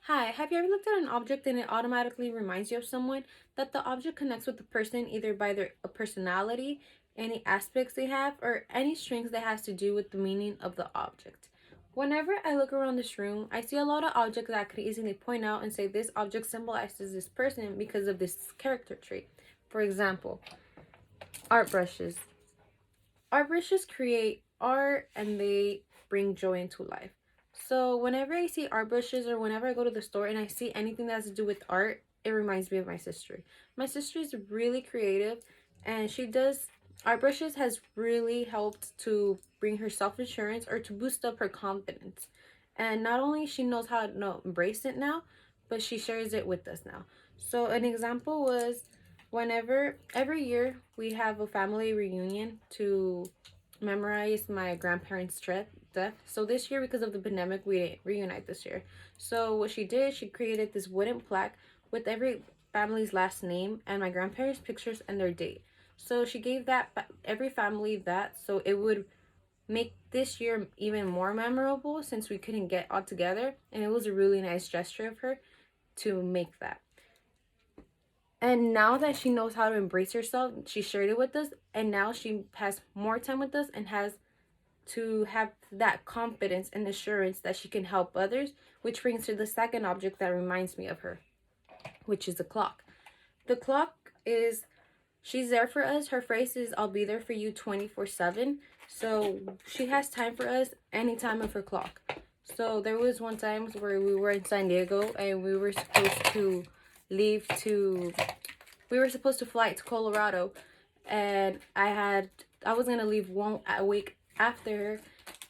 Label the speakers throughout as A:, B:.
A: Hi, have you ever looked at an object and it automatically reminds you of someone? That the object connects with the person either by their personality, any aspects they have, or any strengths that has to do with the meaning of the object. Whenever I look around this room, I see a lot of objects that I could easily point out and say this object symbolizes this person because of this character trait. For example, art brushes. Art brushes create art and they bring joy into life. So whenever I see art brushes or whenever I go to the store and I see anything that has to do with art, it reminds me of my sister. My sister is really creative and she does art brushes has really helped to bring her self-assurance or to boost up her confidence. And not only she knows how to embrace it now, but she shares it with us now. So an example was whenever every year we have a family reunion to memorize my grandparents' death. So this year, because of the pandemic, we didn't reunite this year. So what she did, she created this wooden plaque with every family's last name and my grandparents' pictures and their date. So she gave that every family that, so it would make this year even more memorable since we couldn't get all together, and it was a really nice gesture of her to make that. And now that she knows how to embrace herself, she shared it with us, and now she has more time with us and has to have that confidence and assurance that she can help others, which brings to the second object that reminds me of her, which is the clock. The clock is, she's there for us. Her phrase is, I'll be there for you 24/7. So she has time for us anytime of her clock. So there was one time where we were in San Diego and we were supposed to leave to we were supposed to fly to Colorado, and I was gonna leave a week after her,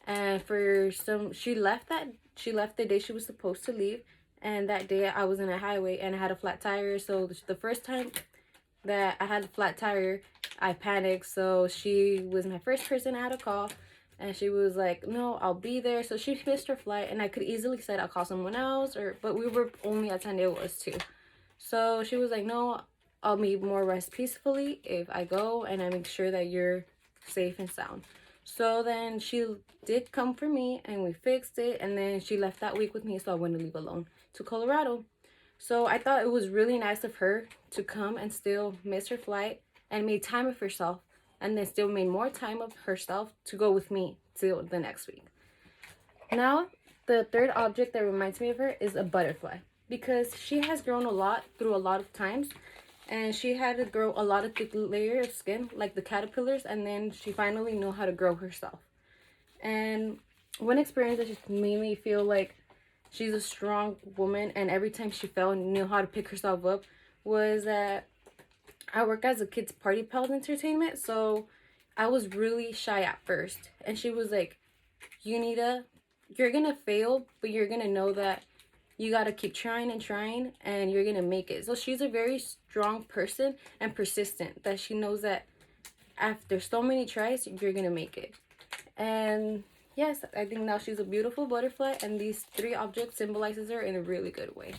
A: and for some she left the day she was supposed to leave, and that day I was in a highway and I had a flat tire. So the first time that I had a flat tire, I panicked. So she was my first person I had to call, and she was like, "No, I'll be there." So she missed her flight, and I could easily said I'll call someone else, but we were only at San Diego as two. So she was like, "No, I'll be more rest peacefully if I go and I make sure that you're safe and sound." So then she did come for me and we fixed it, and then she left that week with me so I wouldn't leave alone to Colorado. So I thought it was really nice of her to come and still miss her flight and made time of herself, and then still made more time of herself to go with me till the next week. Now, the third object that reminds me of her is a butterfly, because she has grown a lot through a lot of times, and she had to grow a lot of thick layer of skin like the caterpillars, and then she finally knew how to grow herself. And one experience that just made me feel like she's a strong woman, and every time she fell and knew how to pick herself up, was that I work as a kids party pals entertainment. So I was really shy at first, and she was like, "Unita, you're gonna fail, but you're gonna know that you gotta keep trying and trying, and you're gonna make it." So she's a very strong person and persistent, that she knows that after so many tries, you're gonna make it. And yes, I think now she's a beautiful butterfly, and these three objects symbolizes her in a really good way.